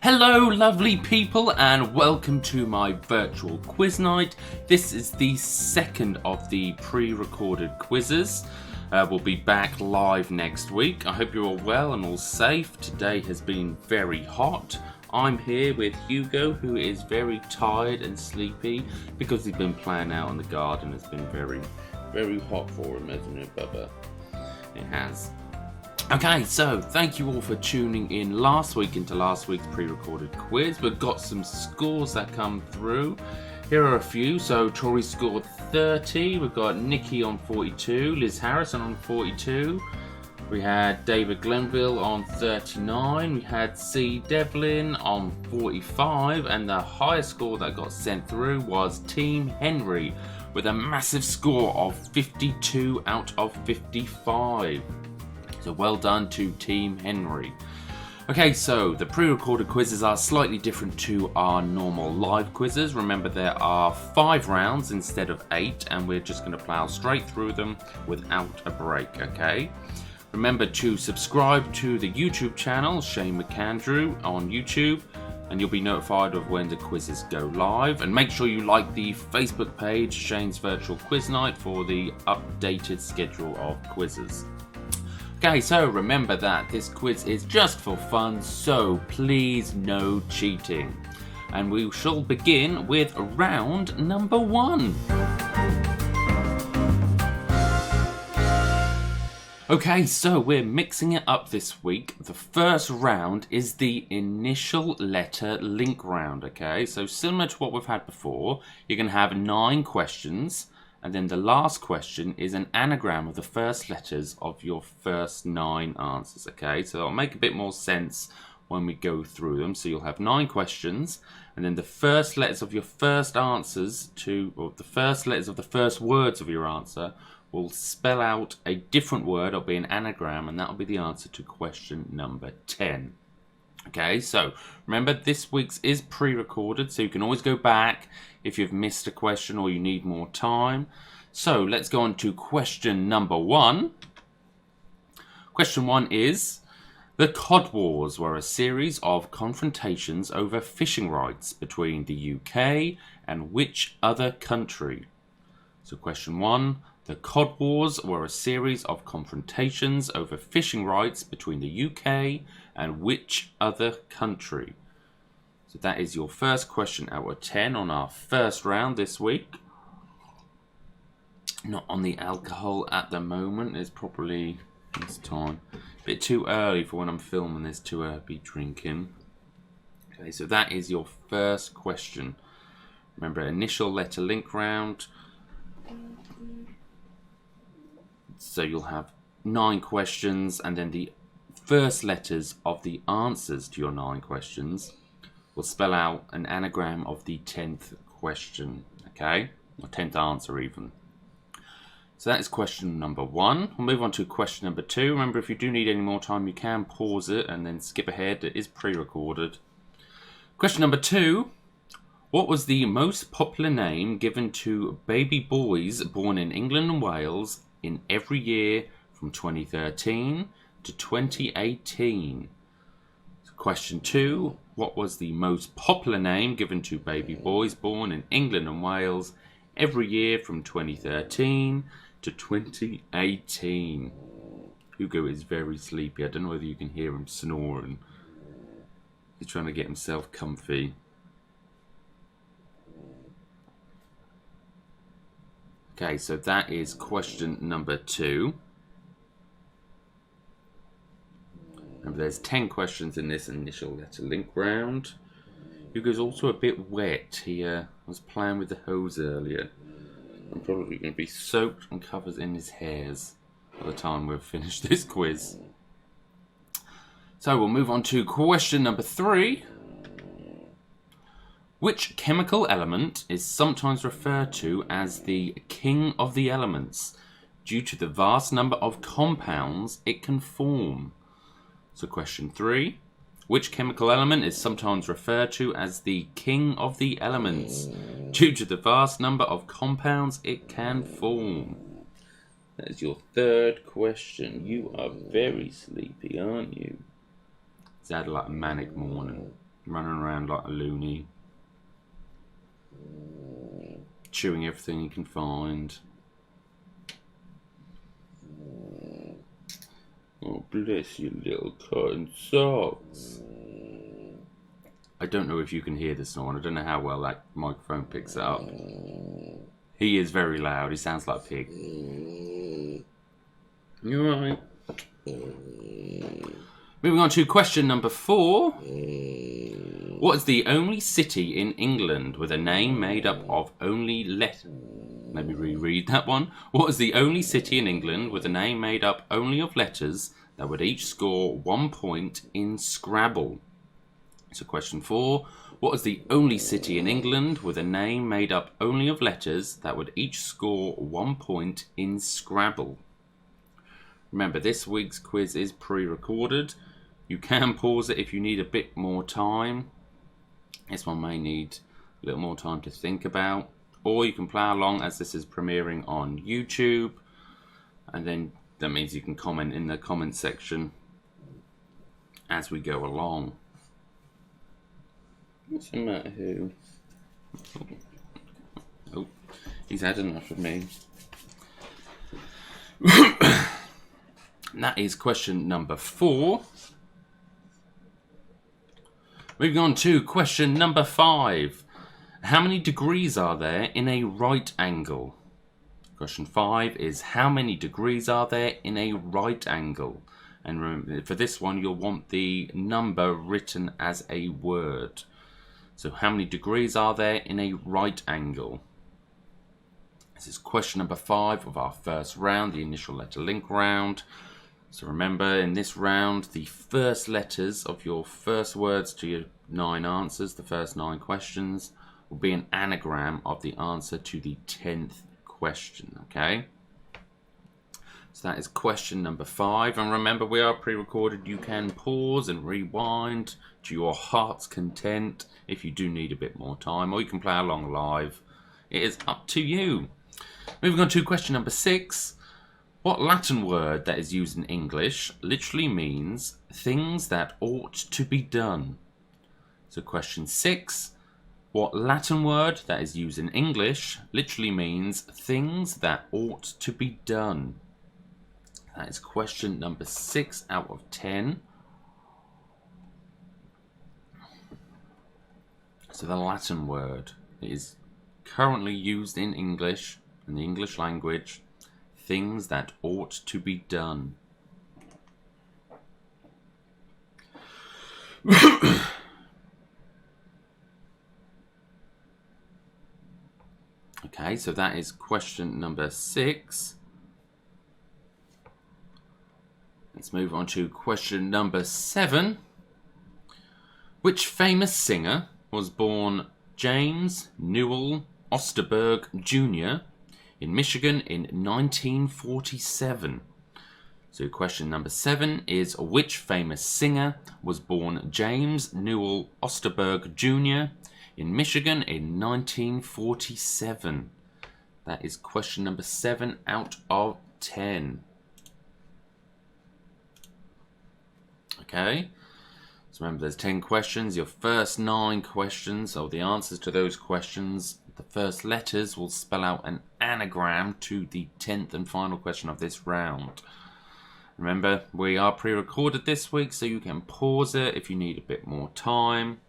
Hello lovely people and welcome to my virtual quiz night. This is the second of the pre-recorded quizzes. We'll be back live next week. I hope you're all well and all safe. Today has been very hot. I'm here with Hugo, who is very tired and sleepy because he's been playing out in the garden. It's been very, very hot for him, hasn't it, Bubba? It has. Okay, so thank you all for tuning in into last week's pre-recorded quiz. We've got some scores that come through. Here are a few. So Tori scored 30. We've got Nikki on 42. Liz Harrison on 42. We had David Glenville on 39. We had C. Devlin on 45. And the highest score that got sent through was Team Henry with a massive score of 52 out of 55. So well done to Team Henry. Okay, so the pre-recorded quizzes are slightly different to our normal live quizzes. Remember, there are 5 rounds instead of 8, and we're just going to plow straight through them without a break, okay? Remember to subscribe to the YouTube channel, Shane McAndrew on YouTube, and you'll be notified of when the quizzes go live. And make sure you like the Facebook page, Shane's Virtual Quiz Night, for the updated schedule of quizzes. Okay, so remember that this quiz is just for fun, so please no cheating. And we shall begin with round number 1. Okay, so we're mixing it up this week. The first round is the initial letter link round, okay? So similar to what we've had before, you're going to have 9 questions. And then the last question is an anagram of the first letters of your first 9 answers, okay? So it'll make a bit more sense when we go through them. So you'll have 9 questions, and then the first letters of your first answers or the first letters of the first words of your answer will spell out a different word. It'll be an anagram, and that'll be the answer to question number 10. Okay, so remember this week's is pre-recorded, so you can always go back if you've missed a question or you need more time. So let's go on to question number 1. Question 1 is, the Cod Wars were a series of confrontations over fishing rights between the UK and which other country? So question 1, the Cod Wars were a series of confrontations over fishing rights between the UK and which other country? So that is your first question out of 10 on our first round this week. Not on the alcohol at the moment. It's probably this time a bit too early for when I'm filming this to be drinking. Okay, so that is your first question. Remember, initial letter link round. So you'll have 9 questions, and then the first letters of the answers to your 9 questions will spell out an anagram of the 10th question, okay? Or 10th answer even. So that is question number 1. We'll move on to question number 2. Remember, if you do need any more time, you can pause it and then skip ahead. It is pre-recorded. Question number 2. What was the most popular name given to baby boys born in England and Wales in every year from 2013 to 2018? So question 2, what was the most popular name given to baby boys born in England and Wales every year from 2013 to 2018? Hugo is very sleepy. I don't know whether you can hear him snoring. He's trying to get himself comfy. Okay, so that is question number 2. Remember, there's 10 questions in this initial letter link round. Hugo's also a bit wet. He was playing with the hose earlier. I'm probably going to be soaked and covered in his hairs by the time we've finished this quiz. So we'll move on to question number 3. Which chemical element is sometimes referred to as the king of the elements due to the vast number of compounds it can form? So question 3. Which chemical element is sometimes referred to as the king of the elements due to the vast number of compounds it can form? That is your third question. You are very sleepy, aren't you? It's had like a manic morning. Running around like a loony. Chewing everything he can find. Oh, bless you, little cotton socks. I don't know if you can hear the snore. I don't know how well that microphone picks it up. He is very loud. He sounds like a pig. You alright? Moving on to question number 4. What is the only city in England with a name made up of only letters? Let me reread that one. What is the only city in England with a name made up only of letters that would each score 1 point in Scrabble? So question 4. What is the only city in England with a name made up only of letters that would each score 1 point in Scrabble? Remember, this week's quiz is pre-recorded. You can pause it if you need a bit more time. This one may need a little more time to think about. Or you can play along as this is premiering on YouTube. And then that means you can comment in the comment section as we go along. What's the matter, who? Oh, he's had enough of me. And that is question number 4. Moving on to question number 5. How many degrees are there in a right angle? Question 5 is how many degrees are there in a right angle? And remember, for this one, you'll want the number written as a word. So how many degrees are there in a right angle? This is question number 5 of our first round, the initial letter link round. So remember, in this round, the first letters of your first words to your 9 answers, the first 9 questions, will be an anagram of the answer to the 10th question, okay? So that is question number 5. And remember, we are pre-recorded. You can pause and rewind to your heart's content if you do need a bit more time, or you can play along live. It is up to you. Moving on to question number 6. What Latin word that is used in English literally means things that ought to be done? So question 6. What Latin word that is used in English literally means things that ought to be done? That is question number 6 out of 10. So the Latin word is currently used in English, in the English language, things that ought to be done. Okay, so that is question number 6. Let's move on to question number 7. Which famous singer was born James Newell Osterberg Jr. in Michigan in 1947? So question number 7 is which famous singer was born James Newell Osterberg Jr. in Michigan in 1947? That is question number 7 out of 10. Okay, so remember there's 10 questions. Your first 9 questions, or the answers to those questions, the first letters will spell out an anagram to the 10th and final question of this round. Remember, we are pre-recorded this week, so you can pause it if you need a bit more time.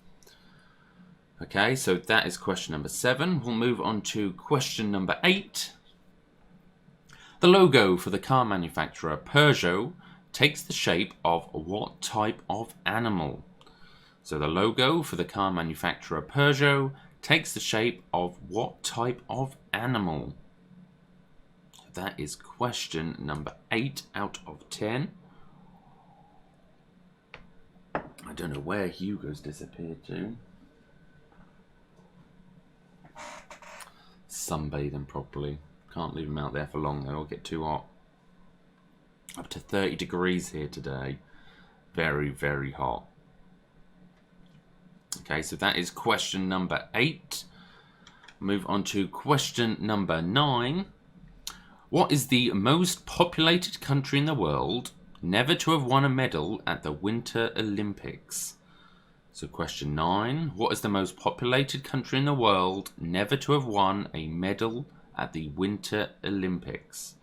Okay, so that is question number 7. We'll move on to question number 8. The logo for the car manufacturer Peugeot takes the shape of what type of animal? So the logo for the car manufacturer Peugeot takes the shape of what type of animal? That is question number 8 out of 10. I don't know where Hugo's disappeared to. Sunbathing properly. Can't leave him out there for long though, it'll get too hot. Up to 30 degrees here today. Very, very hot. Okay, so that is question number 8. Move on to question number 9. What is the most populated country in the world never to have won a medal at the Winter Olympics? So question 9. What is the most populated country in the world never to have won a medal at the Winter Olympics?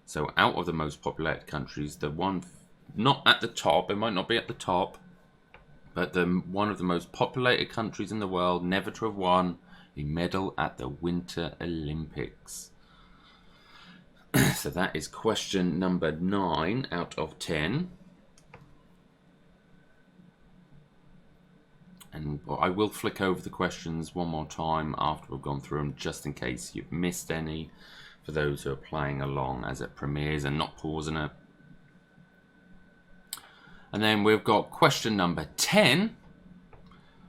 So out of the most populated countries, the one not at the top, it might not be at the top, but one of the most populated countries in the world never to have won a medal at the Winter Olympics. So that is question number 9 out of 10. And I will flick over the questions one more time after we've gone through them, just in case you've missed any, for those who are playing along as it premieres and not pausing it. And then we've got question number 10.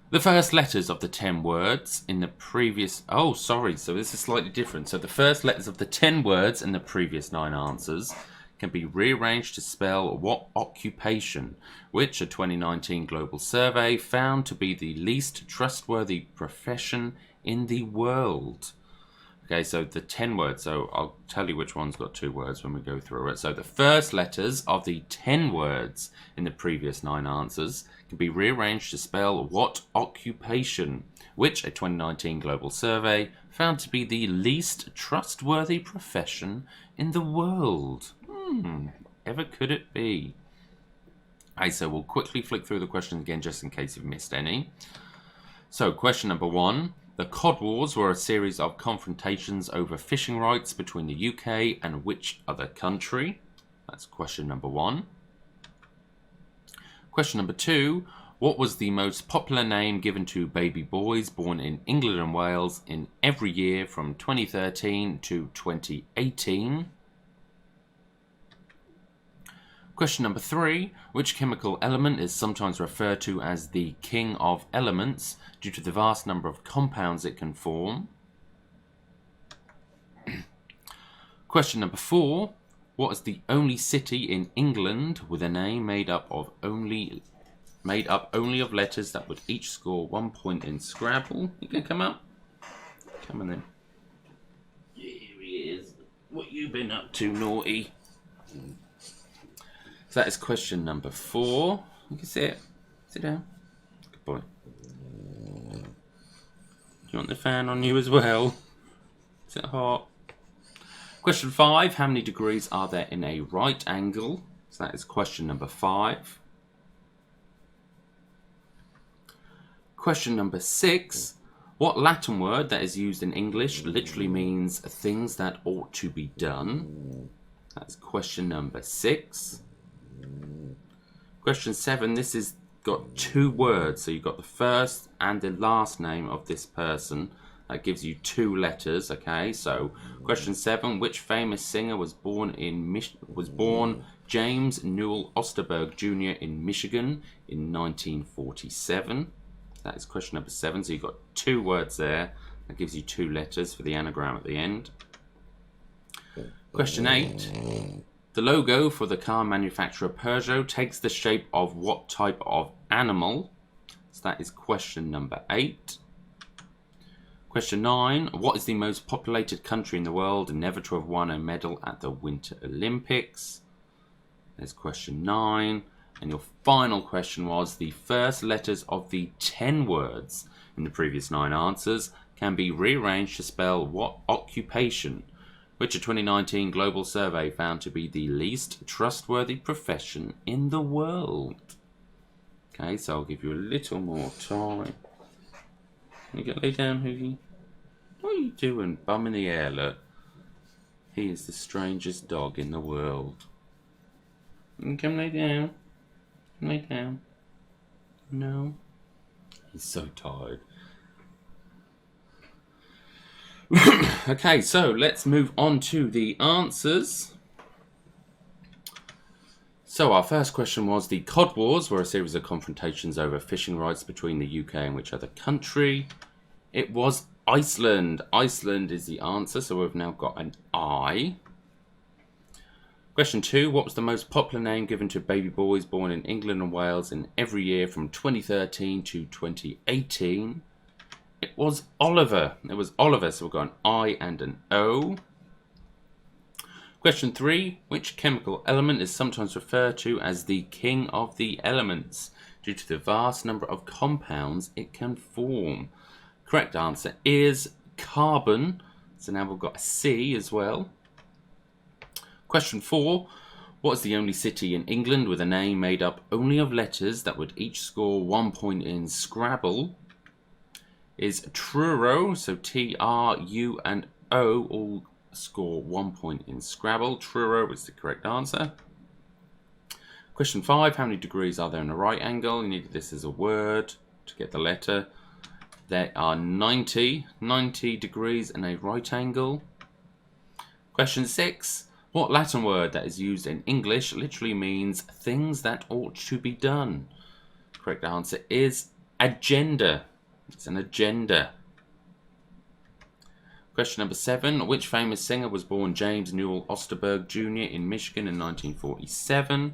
The first letters of the 10 words in the previous... Oh, sorry, so this is slightly different. So the first letters of the 10 words in the previous 9 answers can be rearranged to spell what occupation, which a 2019 global survey found to be the least trustworthy profession in the world. Okay, so the 10 words, so I'll tell you which one's got 2 words when we go through it. So the first letters of the 10 words in the previous 9 answers can be rearranged to spell what occupation, which a 2019 global survey found to be the least trustworthy profession in the world. Ever could it be? Okay, so we'll quickly flick through the questions again just in case you've missed any. So question number 1. The Cod Wars were a series of confrontations over fishing rights between the UK and which other country? That's question number 1. Question number 2. What was the most popular name given to baby boys born in England and Wales in every year from 2013 to 2018? Question number 3. Which chemical element is sometimes referred to as the king of elements due to the vast number of compounds it can form? Question number 4. What is the only city in England with a name made up only of letters that would each score 1 point in Scrabble? You can come up. Come on then. Here he is. What you been up to, naughty? So that is question number 4. You can sit. Sit down. Good boy. Do you want the fan on you as well? Is it hot? Question 5. How many degrees are there in a right angle? So that is question number 5. Question number 6. What Latin word that is used in English literally means things that ought to be done? That's question number 6. Question 7, this has got 2 words, so you've got the first and the last name of this person. That gives you 2 letters, okay? So, question 7, which famous singer was born James Newell Osterberg Jr. in Michigan in 1947? That is question number 7, so you've got 2 words there. That gives you 2 letters for the anagram at the end. Question 8. The logo for the car manufacturer Peugeot takes the shape of what type of animal? So that is question number 8. Question 9. What is the most populated country in the world never to have won a medal at the Winter Olympics? There's question 9. And your final question was the first letters of the 10 words in the previous 9 answers can be rearranged to spell what occupation, which a 2019 global survey found to be the least trustworthy profession in the world. Okay, so I'll give you a little more time. You get lay down, Hoogie. What are you doing? Bum in the air, look. He is the strangest dog in the world. Come lay down. Come lay down. No. He's so tired. Okay, so let's move on to the answers. So our first question was the Cod Wars were a series of confrontations over fishing rights between the UK and which other country? It was Iceland. Iceland is the answer, so we've now got an I. Question 2, what was the most popular name given to baby boys born in England and Wales in every year from 2013 to 2018? It was Oliver. It was Oliver, so we've got an I and an O. Question 3. Which chemical element is sometimes referred to as the king of the elements due to the vast number of compounds it can form. Correct answer is carbon. So now we've got a C as well. Question 4. What is the only city in England with a name made up only of letters that would each score 1 point in Scrabble? Is Truro, so T-R-U and O all score 1 point in Scrabble. Truro is the correct answer. Question 5. How many degrees are there in a right angle? You need this as a word to get the letter. There are 90 degrees in a right angle. Question 6. What Latin word that is used in English literally means things that ought to be done? Correct answer is agenda. It's an agenda. Question number 7. Which famous singer was born James Newell Osterberg Jr. in Michigan in 1947?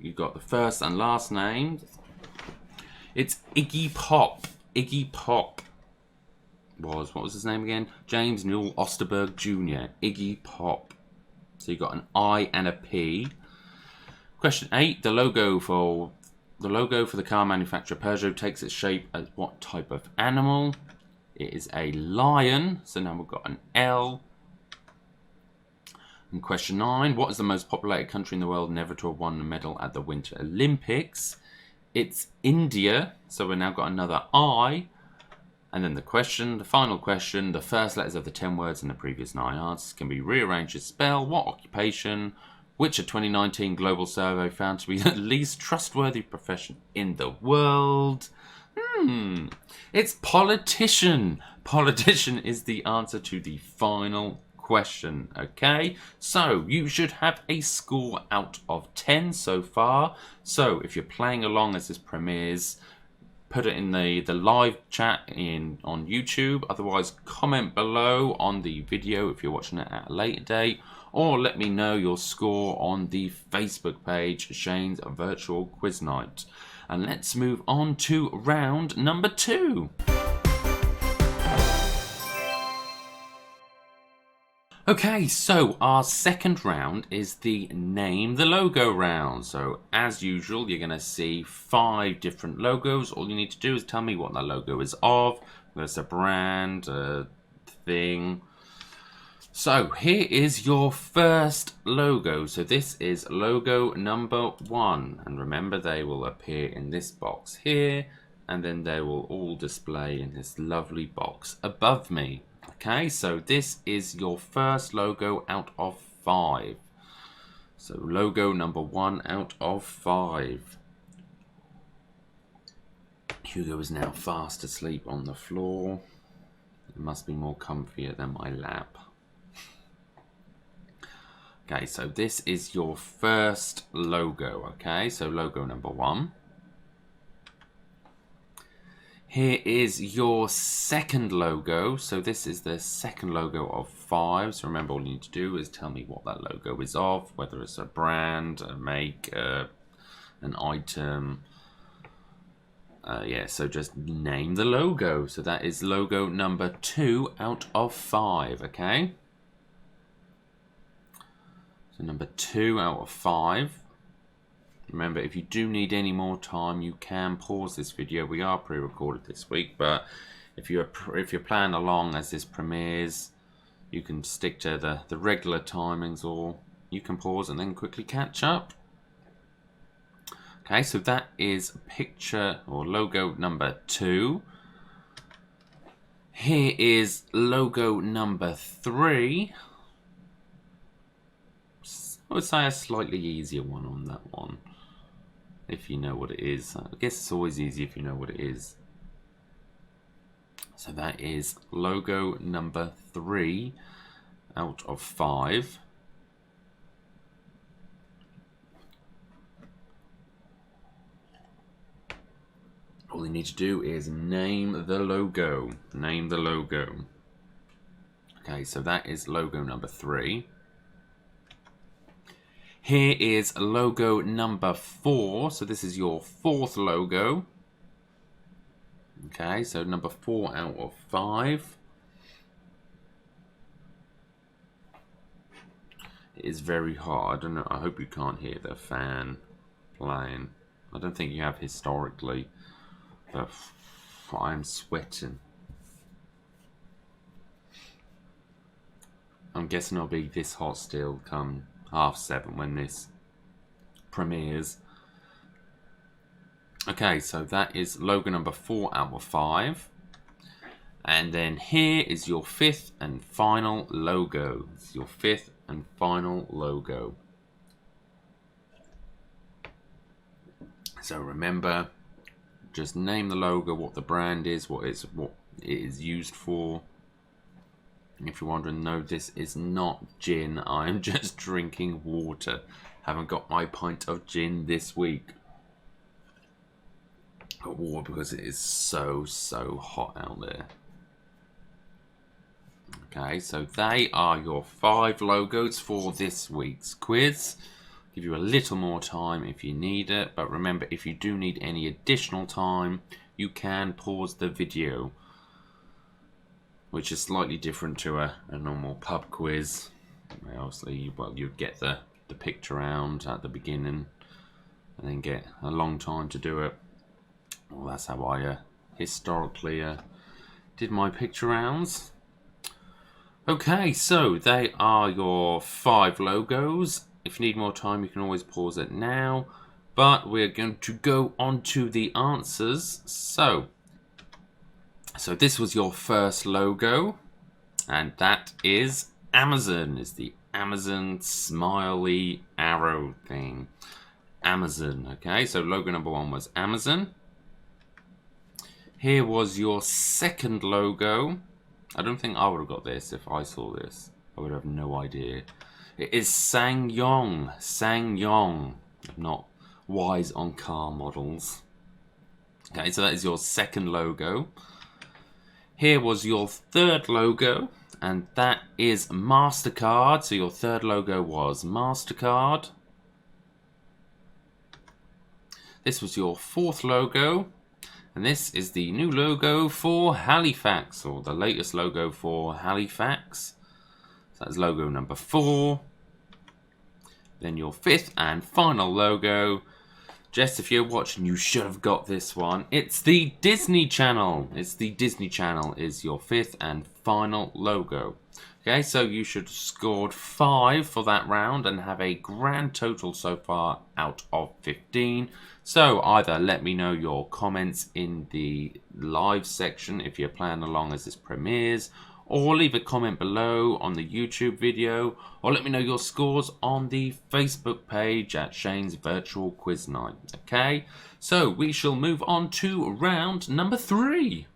You've got the first and last name. It's Iggy Pop. Iggy Pop what was his name again? James Newell Osterberg Jr. Iggy Pop. So you've got an I and a P. Question 8. The logo for the car manufacturer Peugeot takes its shape as what type of animal? It is a lion. So now we've got an L. And question 9. What is the most populated country in the world never to have won a medal at the Winter Olympics? It's India. So we've now got another I. And then the final question, the first letters of the 10 words in the previous 9 answers can be rearranged to spell what occupation, which a 2019 global survey found to be the least trustworthy profession in the world. It's politician. Politician is the answer to the final question. Okay, so you should have a score out of 10 so far. So if you're playing along as this premieres, put it in the live chat on YouTube. Otherwise, comment below on the video if you're watching it at a later date, or let me know your score on the Facebook page, Shane's Virtual Quiz Night. And let's move on to round number 2. Okay, so our second round is the Name the Logo round. So as usual, you're going to see 5 different logos. All you need to do is tell me what that logo is of. There's a brand, a thing. So here is your first logo. So this is logo number 1. And remember, they will appear in this box here. And then they will all display in this lovely box above me. Okay, so this is your first logo out of 5. So logo number 1 out of 5. Hugo is now fast asleep on the floor. It must be more comfier than my lap. Okay, so this is your first logo. Okay, so logo number 1. Here is your second logo. So this is the second logo of 5. So remember, all you need to do is tell me what that logo is of, whether it's a brand, a make, an item. Yeah, so just name the logo. So that is logo number 2 out of 5, okay? So number 2 out of 5. Remember, if you do need any more time, you can pause this video. We are pre-recorded this week, but if you're playing along as this premieres, you can stick to the regular timings, or you can pause and then quickly catch up. Okay, so that is picture or logo number 2. Here is logo number 3. I would say a slightly easier one on that one, if you know what it is. I guess it's always easy if you know what it is. So that is logo number 3 out of 5. All you need to do is name the logo. Name the logo. Okay, so that is logo number 3. Here is logo number 4. So this is your 4th logo. Okay, so number 4 out of 5. It is very hard. I hope you can't hear the fan plane. I don't think you have historically. But I'm sweating. I'm guessing it'll be this hot still come 7:30 when this premieres. Okay, so that is logo number 4 out of 5. And then here is your 5th and final logo. It's your 5th and final logo. So remember, just name the logo, what the brand is, what it is used for. If you're wondering, no, this is not gin. I'm just drinking water. Haven't got my pint of gin this week. Got water because it is so hot out there. Okay, so they are your 5 logos for this week's quiz. Give you a little more time if you need it, but remember, if you do need any additional time, you can pause the video, which is slightly different to a normal pub quiz. Obviously, well, you'd get the picture round at the beginning and then get a long time to do it. Well, that's how I historically did my picture rounds. Okay, so they are your 5 logos. If you need more time, you can always pause it now. But we're going to go on to the answers. So this was your first logo, and that is Amazon. Is the Amazon smiley arrow thing. Amazon. Okay, so logo number 1 was Amazon. Here was your second logo. I don't think I would have got this if I saw this. I would have no idea. It is SsangYong. SsangYong. I'm not wise on car models. Okay, so that is your second logo. Here was your third logo, and that is MasterCard. So your third logo was MasterCard. This was your fourth logo. And this is the new logo for Halifax, or the latest logo for Halifax. So that's logo number 4. Then your 5th and final logo. Jess, if you're watching, you should have got this one. It's the Disney Channel. It's the Disney Channel is your 5th and final logo. Okay, so you should have scored 5 for that round and have a grand total so far out of 15. So either let me know your comments in the live section if you're playing along as this premieres, or leave a comment below on the YouTube video, or let me know your scores on the Facebook page at Shane's Virtual Quiz Night. Okay, so we shall move on to round number 3.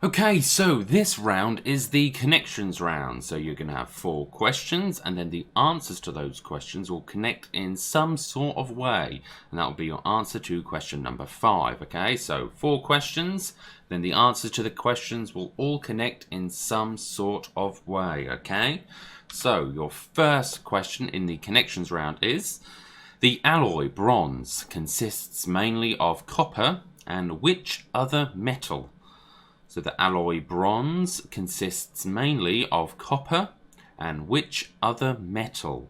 Okay, so this round is the connections round. So you're going to have 4 questions, and then the answers to those questions will connect in some sort of way. And that will be your answer to question number 5. Okay, so 4 questions, then the answers to the questions will all connect in some sort of way. Okay, so your first question in the connections round is: the alloy bronze consists mainly of copper and which other metal? So the alloy bronze consists mainly of copper and which other metal?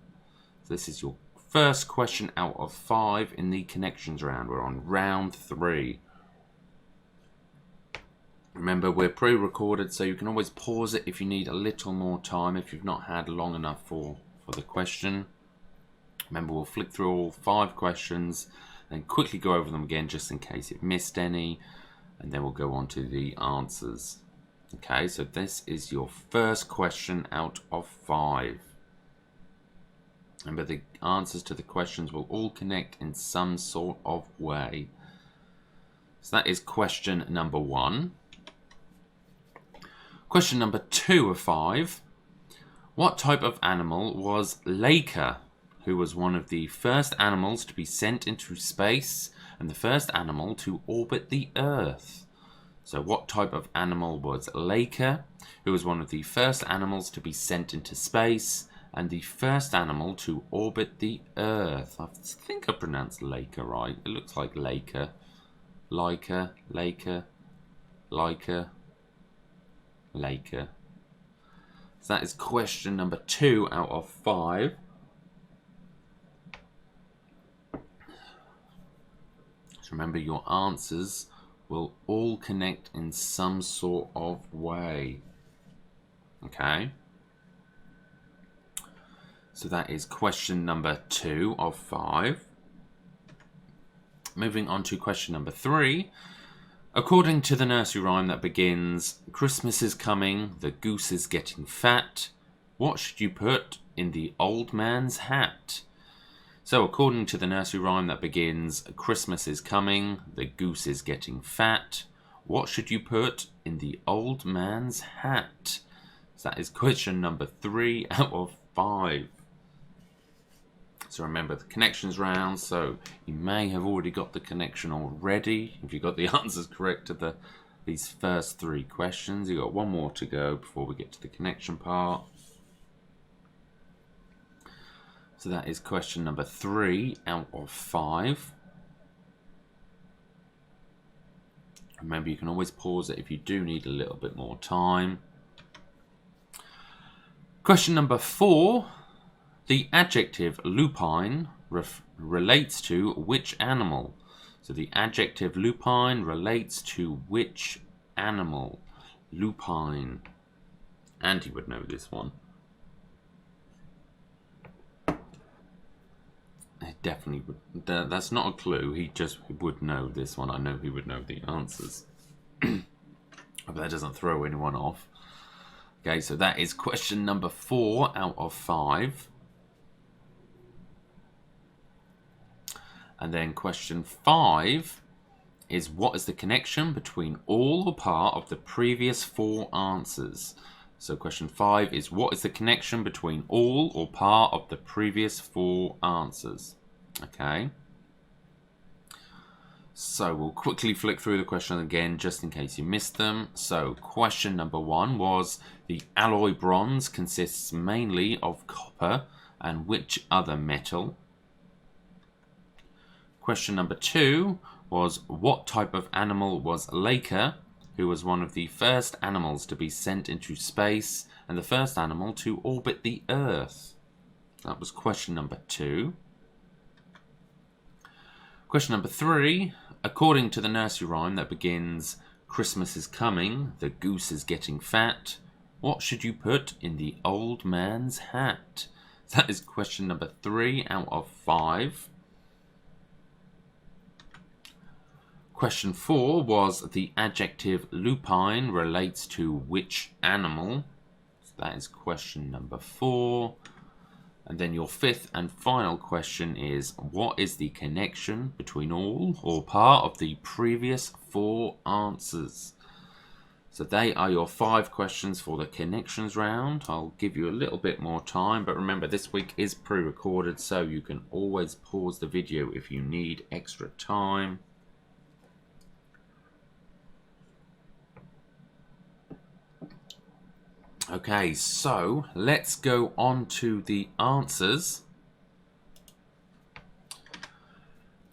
So this is your first question out of 5 in the connections round. We're on round 3. Remember, we're pre-recorded, so you can always pause it if you need a little more time, if you've not had long enough for the question. Remember, we'll flick through all 5 questions and quickly go over them again just in case you've missed any. And then we'll go on to the answers. Okay, so this is your first question out of 5. Remember, the answers to the questions will all connect in some sort of way. So that is question number 1. Question number 2 of 5. What type of animal was Laika, who was one of the first animals to be sent into space and the first animal to orbit the Earth? So what type of animal was Laika, who was one of the first animals to be sent into space and the first animal to orbit the Earth? I think I pronounced Laika right. It looks like Laika. Laika, Laika, Laika, Laika. So that is question number 2 out of 5. So remember, your answers will all connect in some sort of way. Okay. So that is question number 2 of 5. Moving on to question number 3. According to the nursery rhyme that begins, Christmas is coming, the goose is getting fat, what should you put in the old man's hat? So according to the nursery rhyme that begins, Christmas is coming, the goose is getting fat, what should you put in the old man's hat? So that is question number 3 out of 5. So remember the connections round, so you may have already got the connection already if you got the answers correct to these first 3 questions. You've got one more to go before we get to the connection part. So that is question number 3 out of 5. Remember, you can always pause it if you do need a little bit more time. Question number 4. The adjective lupine relates to which animal? So the adjective lupine relates to which animal? Lupine. Andy would know this one. He definitely would. That's not a clue. He just would know this one. I know he would know the answers. But that doesn't throw anyone off. Okay, so that is question number 4 out of 5. And then question 5 is, what is the connection between all or part of the previous 4 answers? So question 5 is, what is the connection between all or part of the previous 4 answers? Okay. So we'll quickly flick through the questions again just in case you missed them. So question number 1 was, the alloy bronze consists mainly of copper and which other metal? Question number 2 was, what type of animal was Laker, who was one of the first animals to be sent into space and the first animal to orbit the Earth? That was question number 2. Question number 3, according to the nursery rhyme that begins, Christmas is coming, the goose is getting fat, what should you put in the old man's hat? That is question number 3 out of 5. Question 4 was, the adjective lupine relates to which animal? So that is question number 4. And then your 5th and final question is, what is the connection between all or part of the previous 4 answers? So they are your 5 questions for the connections round. I'll give you a little bit more time, but remember this week is pre-recorded, so you can always pause the video if you need extra time. Okay, so let's go on to the answers.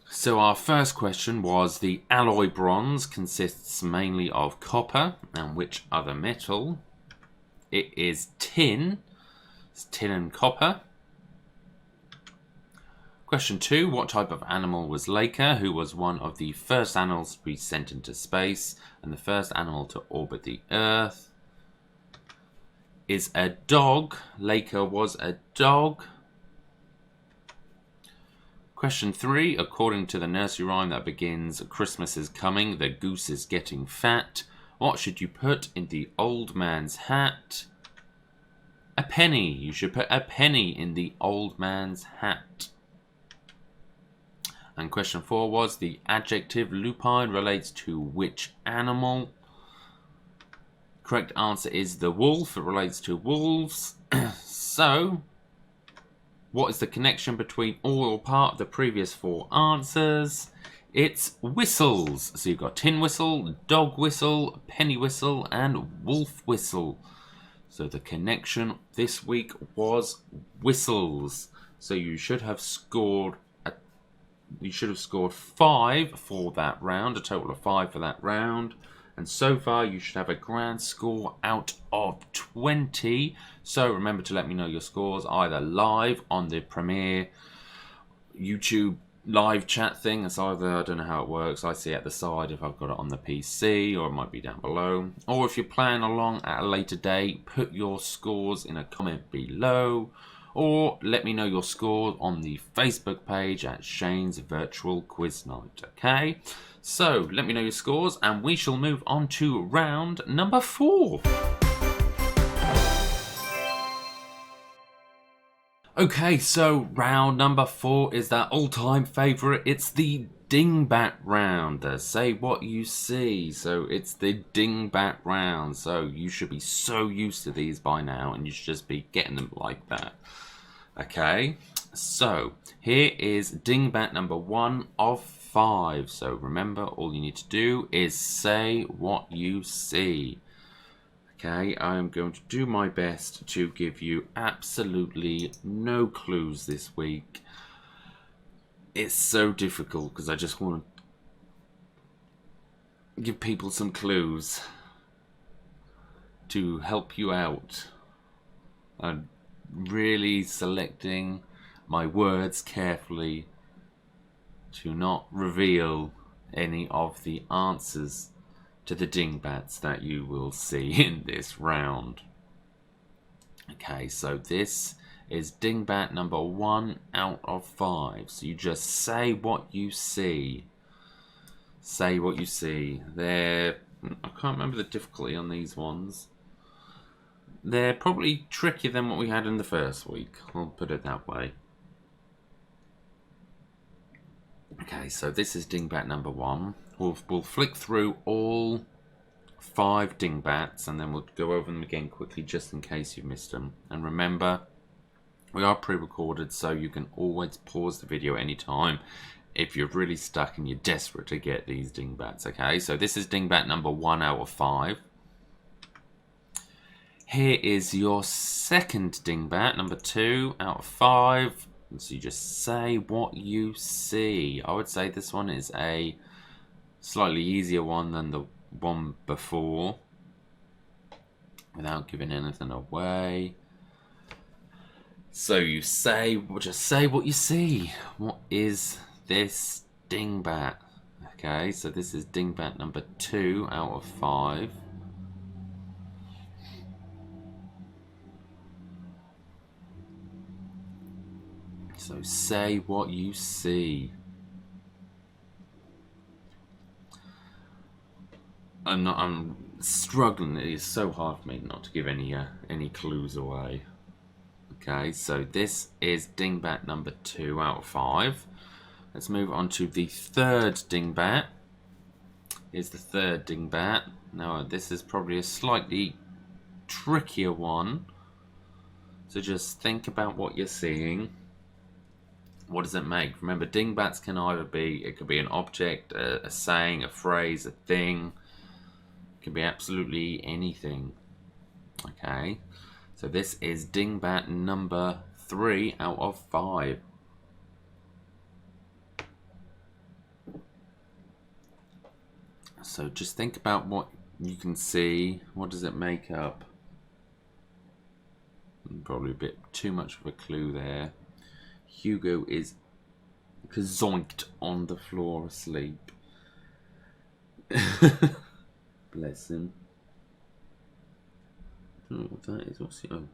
So our first question was, the alloy bronze consists mainly of copper and which other metal? It is tin. It's tin and copper. Question 2, what type of animal was Laker, who was one of the first animals to be sent into space and the first animal to orbit the Earth? Is a dog. Laker was a dog. Question 3, according to the nursery rhyme that begins, Christmas is coming, the goose is getting fat, what should you put in the old man's hat? A penny. You should put a penny in the old man's hat. And question 4 was, the adjective lupine relates to which animal? Correct answer is the wolf. It relates to wolves. So, what is the connection between all or part of the previous 4 answers? It's whistles. So you've got tin whistle, dog whistle, penny whistle, and wolf whistle. So the connection this week was whistles. So you should have scored 5 for that round, a total of 5 for that round. And so far, you should have a grand score out of 20. So remember to let me know your scores either live on the Premiere YouTube live chat thing. It's either, I don't know how it works, I see it at the side if I've got it on the PC, or it might be down below. Or if you're playing along at a later date, put your scores in a comment below. Or let me know your scores on the Facebook page at Shane's Virtual Quiz Night. Okay, so let me know your scores and we shall move on to round number 4. Okay, so round number 4 is that all-time favourite. It's the Dingbat Rounder. Say what you see. So it's the Dingbat round. So you should be so used to these by now, and you should just be getting them like that. Okay, so here is Dingbat number 1 of 5. So remember, all you need to do is say what you see. Okay, I'm going to do my best to give you absolutely no clues this week. It's so difficult because I just want to give people some clues to help you out. I'm really selecting my words carefully to not reveal any of the answers to the dingbats that you will see in this round. Okay, so this is dingbat number 1 out of 5. So you just say what you see. Say what you see. I can't remember the difficulty on these ones. They're probably trickier than what we had in the first week. I'll put it that way. Okay, so this is dingbat number 1. We'll flick through all 5 dingbats and then we'll go over them again quickly just in case you missed them. And remember, we are pre-recorded, so you can always pause the video anytime if you're really stuck and you're desperate to get these dingbats. Okay, so this is dingbat number 1 out of 5. Here is your second dingbat, number 2 out of 5. So you just say what you see. I would say this one is a slightly easier one than the one before, without giving anything away. So you say, just say what you see. What is this dingbat? Okay, so this is dingbat number 2 out of 5. So say what you see. I'm struggling. It is so hard for me not to give any clues away. Okay, so this is dingbat number 2 out of 5. Let's move on to the third dingbat. Here's the third dingbat. Now this is probably a slightly trickier one. So just think about what you're seeing. What does it make? Remember, dingbats can either be, it could be an object, a saying, a phrase, a thing. It can be absolutely anything. Okay, so this is dingbat number 3 out of 5. So just think about what you can see. What does it make up? Probably a bit too much of a clue there. Hugo is zoinked on the floor asleep. Bless him. I don't know what that is. What's he? Oh.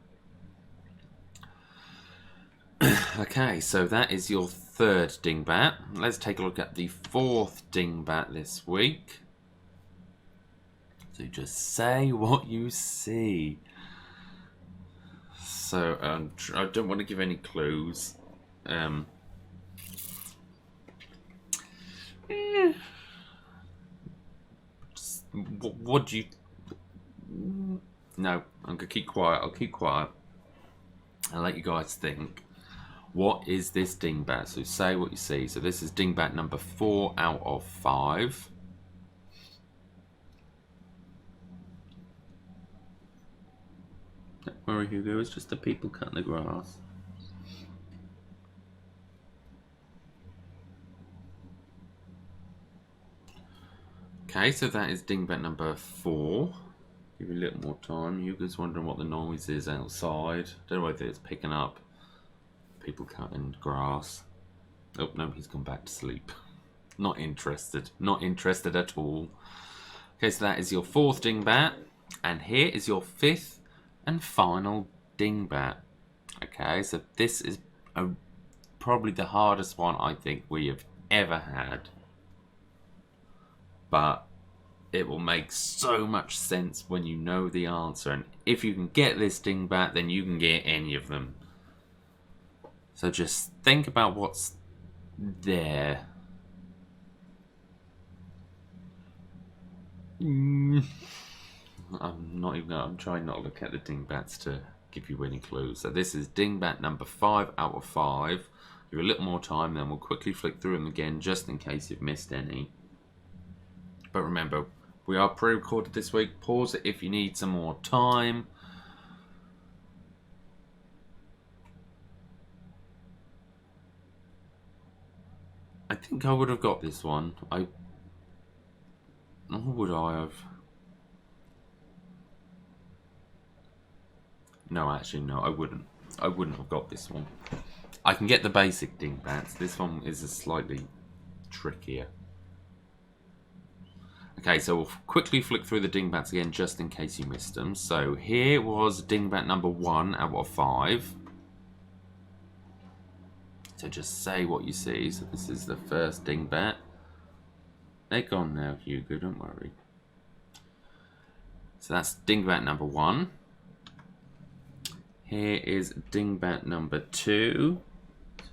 Okay, so that is your third dingbat. Let's take a look at the fourth dingbat this week. So just say what you see. So I don't want to give any clues. What do you... No, I'm going to keep quiet. I'll keep quiet. I'll let you guys think. What is this dingbat? So say what you see. So this is dingbat number 4 out of 5. Don't worry, Hugo. It's just the people cutting the grass. Okay, so that is dingbat number 4. Give you a little more time. Hugo's wondering what the noise is outside. Don't know whether it's picking up people cutting grass. Oh, no, he's gone back to sleep. Not interested. Not interested at all. Okay, so that is your 4th dingbat. And here is your 5th and final dingbat. Okay, so this is probably the hardest one I think we have ever had. But it will make so much sense when you know the answer. And if you can get this dingbat, then you can get any of them. So just think about what's there. I'm trying not to look at the dingbats to give you any clues. So this is dingbat number 5 out of 5. Give you a little more time, then we'll quickly flick through them again just in case you've missed any. But remember, we are pre-recorded this week. Pause it if you need some more time. I think I would have got this one. Or would I have? No, actually, no, I wouldn't. I wouldn't have got this one. I can get the basic dingbats. This one is a slightly trickier. Okay, so we'll quickly flick through the dingbats again just in case you missed them. So here was dingbat number 1 out of 5. So just say what you see. So this is the first dingbat. They're gone now, Hugo, don't worry. So that's dingbat number 1. Here is dingbat number 2.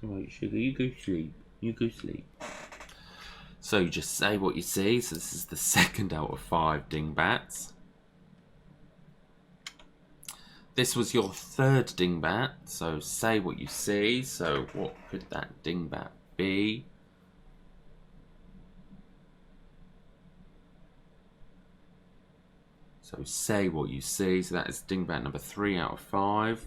Alright, sugar, you go sleep. You go sleep. So you just say what you see. So this is the 2nd out of 5 dingbats. This was your 3rd dingbat. So say what you see. So what could that dingbat be? So say what you see. So that is dingbat number 3 out of 5.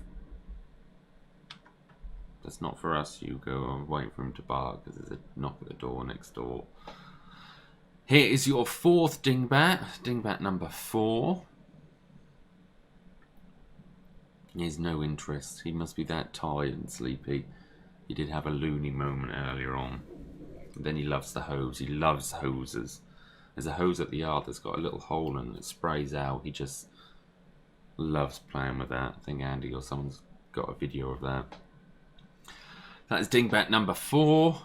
That's not for us, Hugo. I'm waiting for him to bark because there's a knock at the door next door. Here is your 4th dingbat. Dingbat number 4. He has no interest. He must be that tired and sleepy. He did have a loony moment earlier on. And then he loves the hose. He loves hoses. There's a hose at the yard that's got a little hole in it that sprays out. He just loves playing with that. I think Andy or someone's got a video of that. That is dingbat number 4.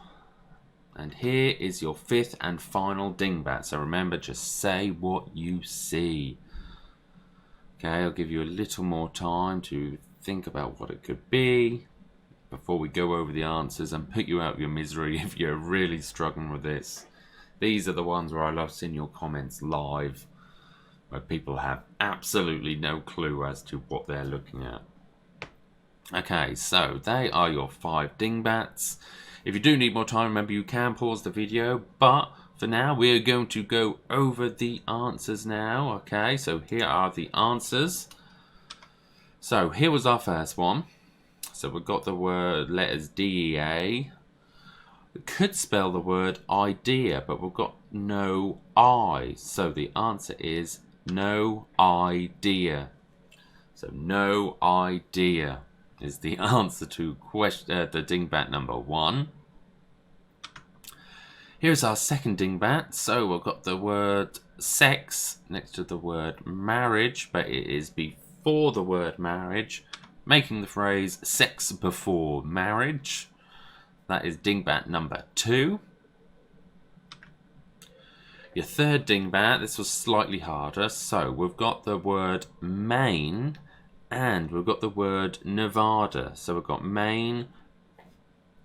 And here is your 5th and final dingbat. So remember, just say what you see. Okay, I'll give you a little more time to think about what it could be before we go over the answers and put you out of your misery if you're really struggling with this. These are the ones where I love seeing your comments live, where people have absolutely no clue as to what they're looking at. Okay, so they are your 5 dingbats. If you do need more time, remember you can pause the video, but for now we're going to go over the answers now. Okay, so here are the answers. So here was our first one. So we've got the word letters DEA. We could spell the word idea, but we've got no I. So the answer is no idea. So no idea is the answer to the dingbat number 1. Here's our second dingbat. So we've got the word sex next to the word marriage, but it is before the word marriage, making the phrase sex before marriage. That is dingbat number 2. Your third dingbat, this was slightly harder. So we've got the word Maine and we've got the word Nevada. So we've got Maine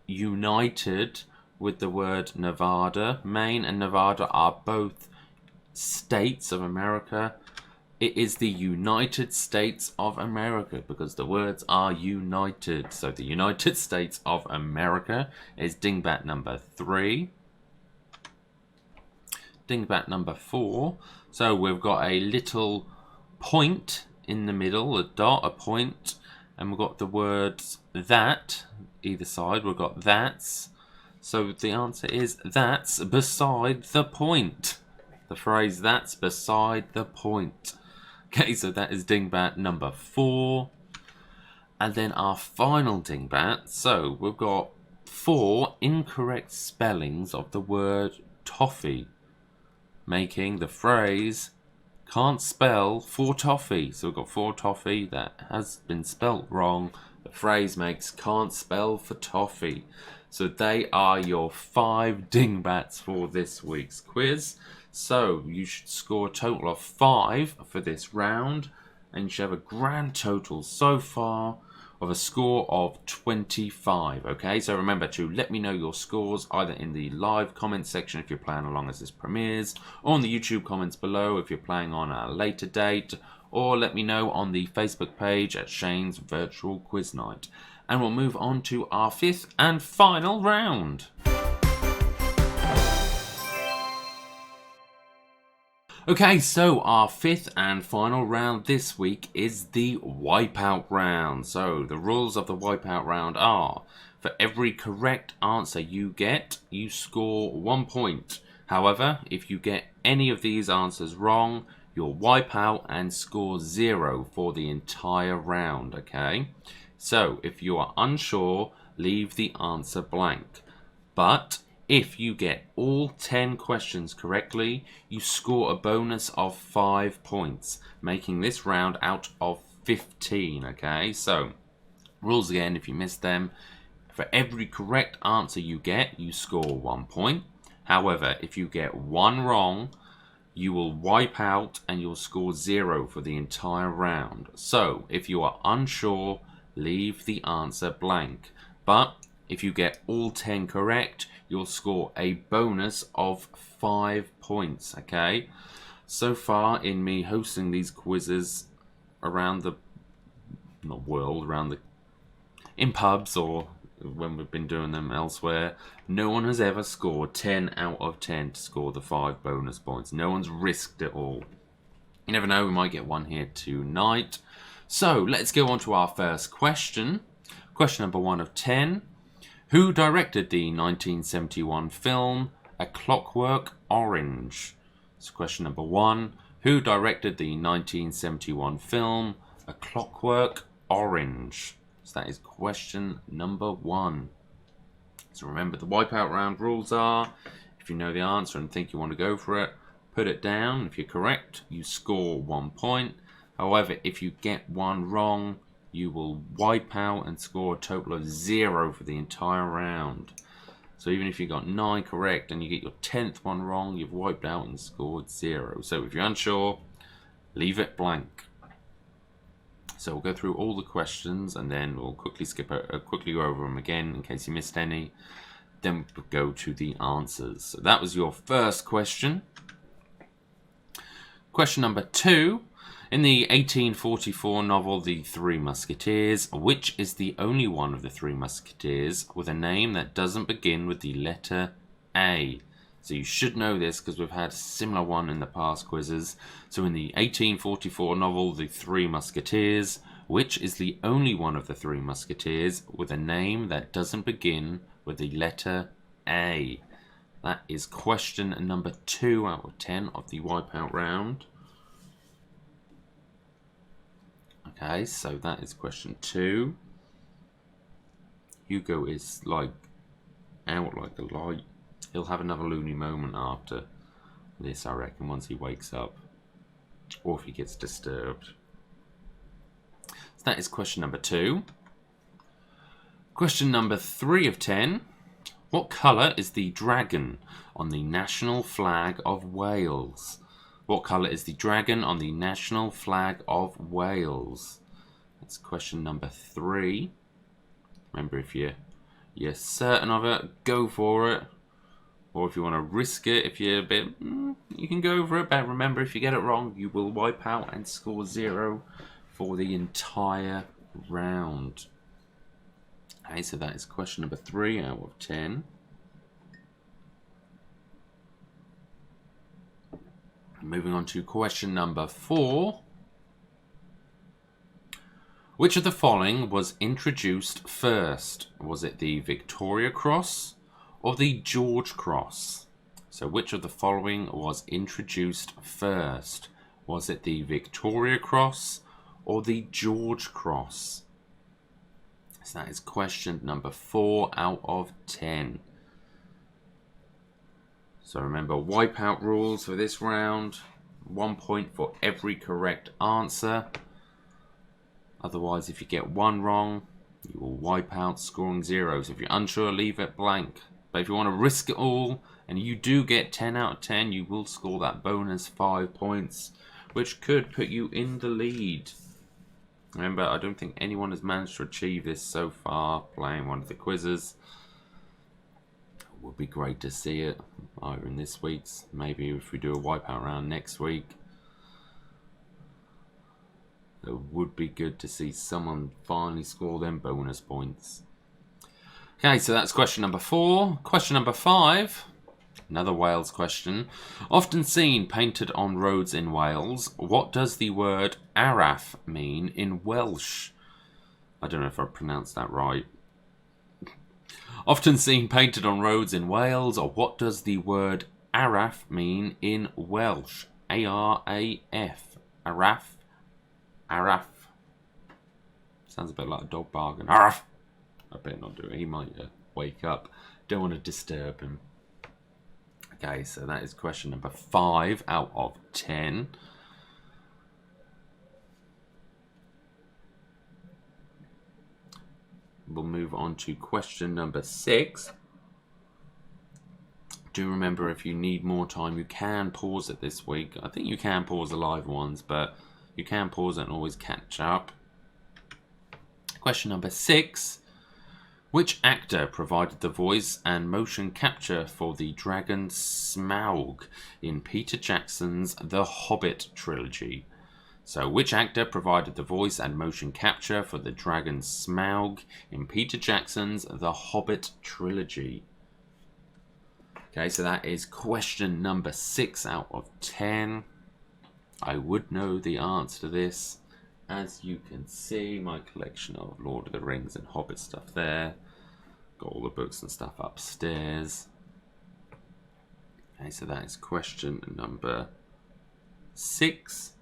united with the word Nevada. Maine and Nevada are both states of America. It is the United States of America because the words are united. So the United States of America is dingbat number 3. Dingbat number 4. So we've got a little point in the middle, a dot, a point, and we've got the words that, either side, we've got that's. So the answer is that's beside the point. the phrase "that's beside the point." Okay, so that is Dingbat number 4. And then our final Dingbat. So we've got 4 incorrect spellings of the word toffee, making the phrase "can't spell for toffee." So we've got 4 toffee that has been spelt wrong. The phrase makes "can't spell for toffee." So they are your 5 Dingbats for this week's quiz. So you should score a total of 5 for this round, and you should have a grand total so far of a score of 25. Okay, so remember to let me know your scores either in the live comments section if you're playing along as this premieres, or on the YouTube comments below if you're playing on a later date, or let me know on the Facebook page at Shane's Virtual Quiz Night. And we'll move on to our 5th and final round. Okay, so our 5th and final round this week is the Wipeout round. So the rules of the Wipeout round are: for every correct answer you get, you score 1 point. However, if you get any of these answers wrong, you'll wipe out and score 0 for the entire round, okay? So if you are unsure, leave the answer blank. But if you get all 10 questions correctly, you score a bonus of 5 points, making this round out of 15, okay? So, rules again, if you missed them: for every correct answer you get, you score 1 point. However, if you get 1 wrong, you will wipe out and you'll score 0 for the entire round. So, if you are unsure, leave the answer blank. But if you get all 10 correct, you'll score a bonus of 5 points, okay? So far in me hosting these quizzes around the world, in pubs or when we've been doing them elsewhere, no one has ever scored 10 out of 10 to score the 5 bonus points. No one's risked it all. You never know, we might get one here tonight. So let's go on to our first question. Question number 1 of 10. Who directed the 1971 film A Clockwork Orange? So question number 1. Who directed the 1971 film A Clockwork Orange? So that is question number 1. So remember, the Wipeout round rules are: if you know the answer and think you want to go for it, put it down. If you're correct, you score 1 point. However, if you get one wrong, you will wipe out and score a total of 0 for the entire round. So even if you got 9 correct and you get your 10th one wrong, you've wiped out and scored 0. So if you're unsure, leave it blank. So we'll go through all the questions and then we'll quickly go over them again in case you missed any. Then we'll go to the answers. So that was your first question. Question number 2. In the 1844 novel The Three Musketeers, which is the only one of the Three Musketeers with a name that doesn't begin with the letter A? So you should know this because we've had a similar one in the past quizzes. So in the 1844 novel The Three Musketeers, which is the only one of the Three Musketeers with a name that doesn't begin with the letter A? That is question number 2 out of 10 of the Wipeout round. Okay, so that is question 2. Hugo is out like the light. He'll have another loony moment after this, I reckon, once he wakes up. Or if he gets disturbed. So that is question number 2. Question number 3 of 10. What colour is the dragon on the national flag of Wales? What colour is the dragon on the national flag of Wales? That's question number 3. Remember, if you're certain of it, go for it. Or if you want to risk it, if you're a bit, you can go for it. But remember, if you get it wrong, you will wipe out and score 0 for the entire round. Okay, so that is question number 3 out of 10. Moving on to question number 4. Which of the following was introduced first? Was it the Victoria Cross or the George Cross? So which of the following was introduced first? Was it the Victoria Cross or the George Cross? So that is question number 4 out of 10. So remember, wipeout rules for this round. 1 point for every correct answer. Otherwise, if you get one wrong, you will wipe out, scoring 0. So if you're unsure, leave it blank. But if you want to risk it all, and you do get 10 out of 10, you will score that bonus 5 points, which could put you in the lead. Remember, I don't think anyone has managed to achieve this so far playing one of the quizzes. It would be great to see it either in this week's, maybe if we do a wipeout round next week. It would be good to see someone finally score them bonus points. Okay, so that's question number 4. Question number 5, another Wales question. Often seen painted on roads in Wales, what does the word Arif mean in Welsh? I don't know if I pronounced that right. Often seen painted on roads in Wales, or what does the word Arif mean in Welsh? A-R-A-F. Araf. Arif. Sounds a bit like a dog barking. Arif. I better not do it. He might wake up. Don't want to disturb him. Okay, so that is question number 5 out of 10. We'll move on to question number 6. Do remember, if you need more time, you can pause it this week. I think you can pause the live ones, but you can pause it and always catch up. Question number 6. Which actor provided the voice and motion capture for the dragon Smaug in Peter Jackson's The Hobbit trilogy? So, which actor provided the voice and motion capture for the dragon Smaug in Peter Jackson's The Hobbit trilogy? Okay, so that is question number 6 out of 10. I would know the answer to this. As you can see, my collection of Lord of the Rings and Hobbit stuff there. Got all the books and stuff upstairs. Okay, so that is question number 6.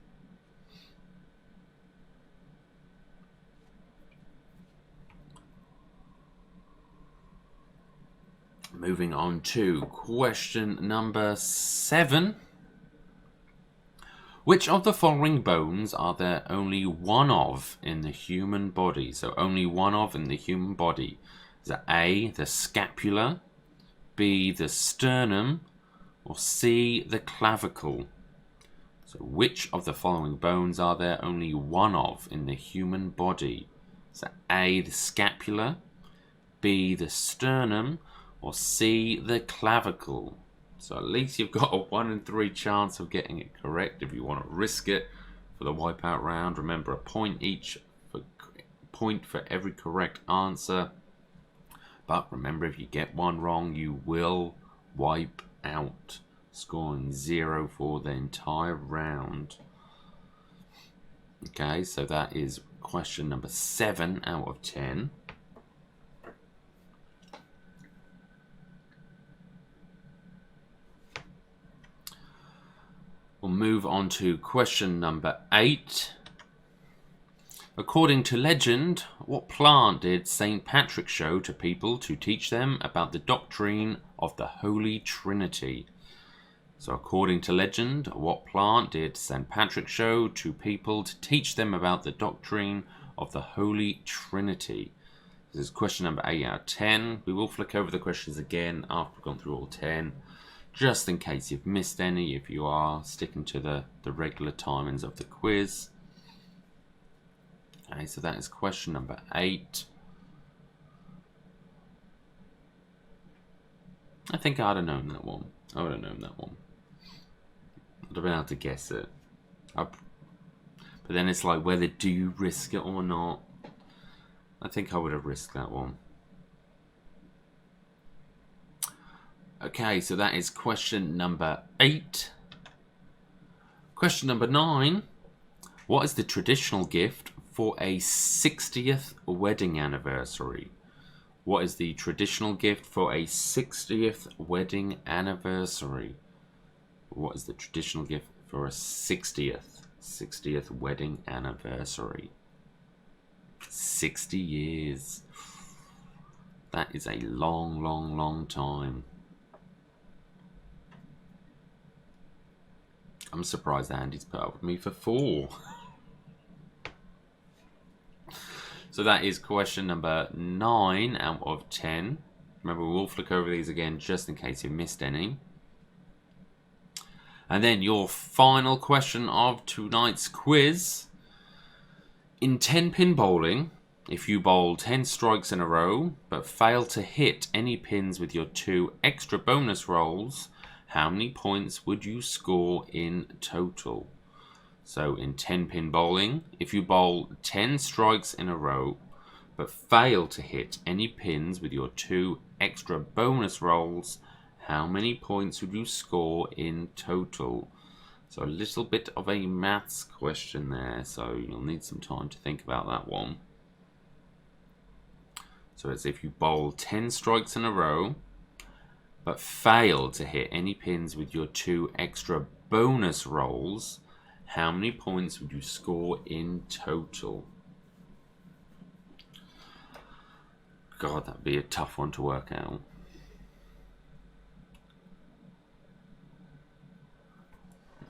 Moving on to question number 7. Which of the following bones are there only one of in the human body? So only one of in the human body. Is it A, the scapula, B, the sternum, or C, the clavicle? So which of the following bones are there only one of in the human body? Is it A, the scapula, B, the sternum, or C, the clavicle? So at least you've got a 1 in 3 chance of getting it correct if you want to risk it for the wipeout round. Remember, a point for every correct answer. But remember, if you get one wrong, you will wipe out, scoring 0 for the entire round. Okay, so that is question number 7 out of 10. We'll move on to question number 8. According to legend, what plant did St. Patrick show to people to teach them about the doctrine of the Holy Trinity? So according to legend, what plant did St. Patrick show to people to teach them about the doctrine of the Holy Trinity? This is question number 8 out of 10. We will flick over the questions again after we've gone through all 10. Just in case you've missed any, if you are sticking to the regular timings of the quiz. Okay, so that is question number 8. I think I'd have known that one. I would have known that one. I'd have been able to guess it. But then it's like, whether do you risk it or not? I think I would have risked that one. Okay, so that is question number 8. Question number 9. What is the traditional gift for a 60th wedding anniversary? What is the traditional gift for a 60th wedding anniversary? What is the traditional gift for a 60th wedding anniversary? 60 years. That is a long, long, long time. I'm surprised Andy's put up with me for 4. So that is question number 9 out of 10. Remember, we'll flick over these again just in case you missed any. And then your final question of tonight's quiz. In 10-pin bowling, if you bowl 10 strikes in a row but fail to hit any pins with your 2 extra bonus rolls, how many points would you score in total? So in 10-pin bowling, if you bowl 10 strikes in a row but fail to hit any pins with your 2 extra bonus rolls, how many points would you score in total? So a little bit of a maths question there, so you'll need some time to think about that one. So it's if you bowl 10 strikes in a row but fail to hit any pins with your 2 extra bonus rolls, how many points would you score in total? God, that'd be a tough one to work out.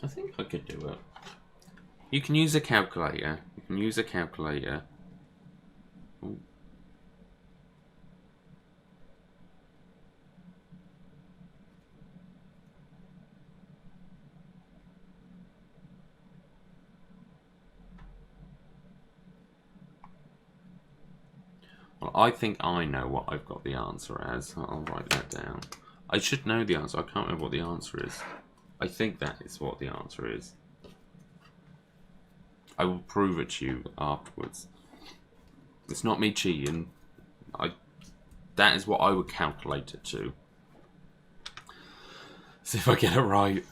I think I could do it. You can use a calculator. Ooh. Well, I think I know what I've got the answer as. I'll write that down. I should know the answer. I can't remember what the answer is. I think that is what the answer is. I will prove it to you afterwards. It's not me cheating. That is what I would calculate it to. See if I get it right.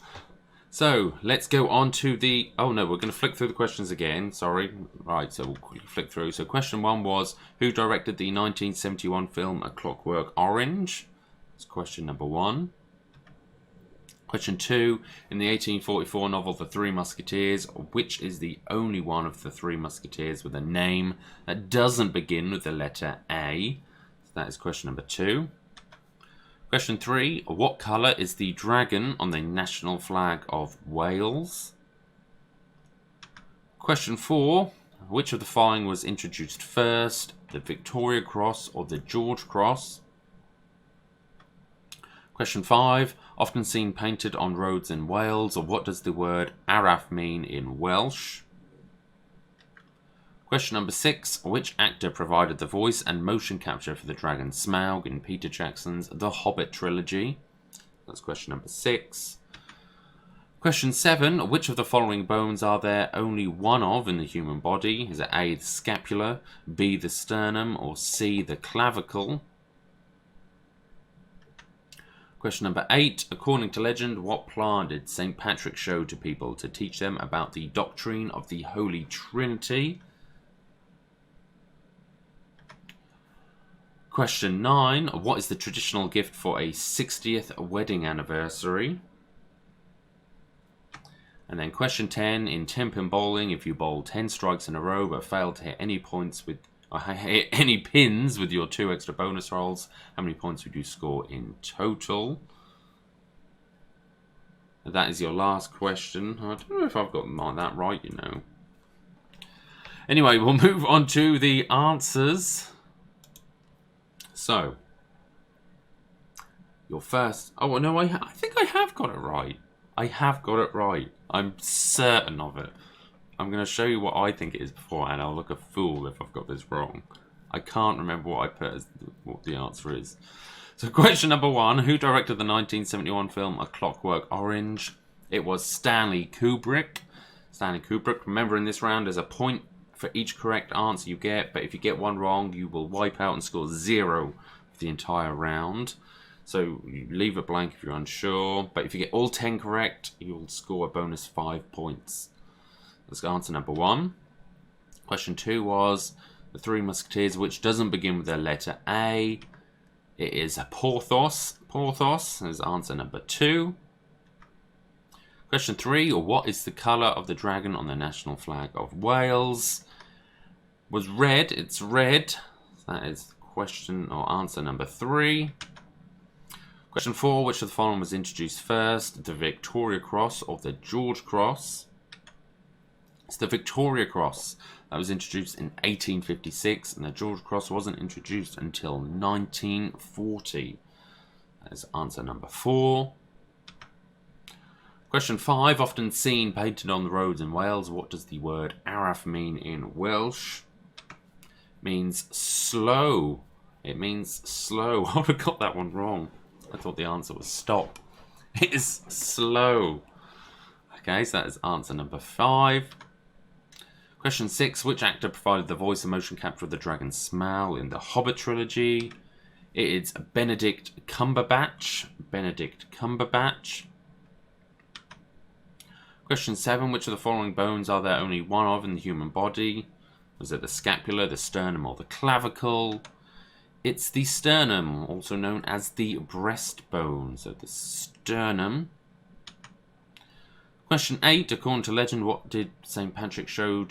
So, let's go on to the... Oh no, we're going to flick through the questions again. Sorry. Right, so we'll quickly flick through. So question 1 was, who directed the 1971 film A Clockwork Orange? That's question number 1. Question 2, in the 1844 novel The Three Musketeers, which is the only one of the Three Musketeers with a name that doesn't begin with the letter A? So that is question number 2. Question 3, what colour is the dragon on the national flag of Wales? Question 4, which of the following was introduced first, the Victoria Cross or the George Cross? Question 5, often seen painted on roads in Wales, or what does the word Arif mean in Welsh? Question number 6, which actor provided the voice and motion capture for the dragon Smaug in Peter Jackson's The Hobbit trilogy? That's question number 6. Question 7, which of the following bones are there only one of in the human body? Is it A, the scapula, B, the sternum, or C, the clavicle? Question number 8, according to legend, what plant did St. Patrick show to people to teach them about the doctrine of the Holy Trinity? Question 9, what is the traditional gift for a 60th wedding anniversary? And then question 10, in 10-pin bowling, if you bowl 10 strikes in a row but fail to hit any points with hit any pins with your 2 extra bonus rolls, how many points would you score in total? That is your last question. I don't know if I've got that right, you know. Anyway, we'll move on to the answers. So, your first... Oh, no, I think I have got it right. I have got it right. I'm certain of it. I'm going to show you what I think it is before, and I'll look a fool if I've got this wrong. I can't remember what I put as what the answer is. So question number 1, who directed the 1971 film A Clockwork Orange? It was Stanley Kubrick. Stanley Kubrick. Remember, in this round, there's a point for each correct answer you get, but if you get one wrong, you will wipe out and score 0 for the entire round. So you leave it blank if you're unsure, but if you get all 10 correct, you'll score a bonus 5 points. Let's go on to number 1. Question 2 was the Three Musketeers, which doesn't begin with the letter A. It is Porthos. Porthos is answer number 2. Question 3. What is the colour of the dragon on the national flag of Wales? Was red. It's red. That is question or answer number 3. Question 4. Which of the following was introduced first? The Victoria Cross or the George Cross? It's the Victoria Cross. That was introduced in 1856, and the George Cross wasn't introduced until 1940. That is answer number 4. Question 5. Often seen painted on the roads in Wales. What does the word Arif mean in Welsh? It means slow. It means slow. I would have got that one wrong. I thought the answer was stop. It is slow. Okay, so that is answer number 5. Question 6. Which actor provided the voice and motion capture of the dragon Smaug in the Hobbit trilogy? It is Benedict Cumberbatch. Benedict Cumberbatch. Question 7. Which of the following bones are there only one of in the human body? Was it the scapula, the sternum, or the clavicle? It's the sternum, also known as the breastbone. So the sternum. Question 8. According to legend, what plant did St. Patrick show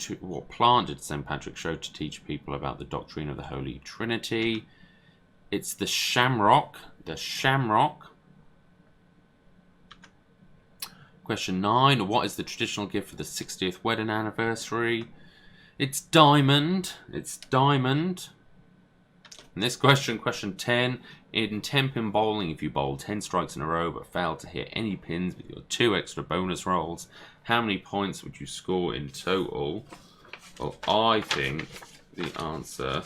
to teach people about the doctrine of the Holy Trinity? It's the shamrock. The shamrock. Question 9. What is the traditional gift for the 60th wedding anniversary? It's diamond. It's diamond. And this question, question 10. In 10-pin bowling, if you bowl 10 strikes in a row but fail to hit any pins with your 2 extra bonus rolls, how many points would you score in total? Well, I think the answer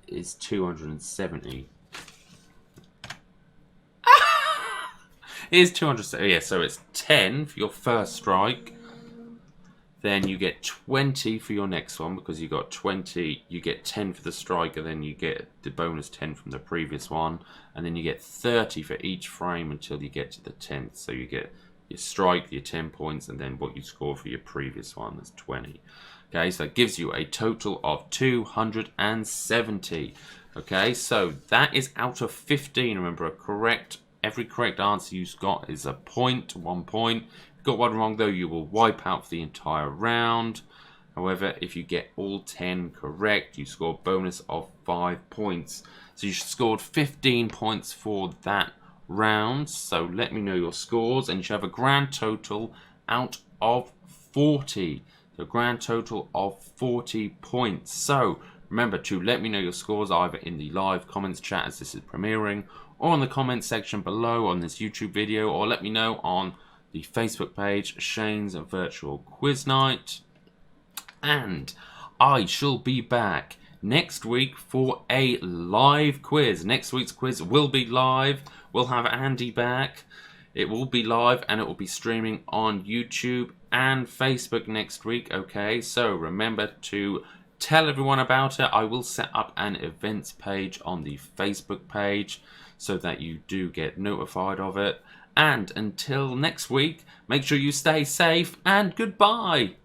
is 270. It is 270. Yeah, so it's 10 for your first strike. Then you get 20 for your next one because you got 20. You get 10 for the strike, and then you get the bonus 10 from the previous one. And then you get 30 for each frame until you get to the 10th. So you get your strike, your 10 points, and then what you score for your previous one is 20. Okay, so that gives you a total of 270. Okay, so that is out of 15. Remember, every correct answer you've got is a point, 1 point. Got one wrong though, you will wipe out for the entire round. However, if you get all 10 correct, you score a bonus of 5 points. So you scored 15 points for that round. So let me know your scores, and you should have a grand total out of 40. So grand total of 40 points. So remember to let me know your scores either in the live comments chat as this is premiering, or in the comments section below on this YouTube video, or let me know on the Facebook page, Shane's Virtual Quiz Night. And I shall be back next week for a live quiz. Next week's quiz will be live. We'll have Andy back. It will be live and it will be streaming on YouTube and Facebook next week. Okay, so remember to tell everyone about it. I will set up an events page on the Facebook page so that you do get notified of it. And until next week, make sure you stay safe and goodbye.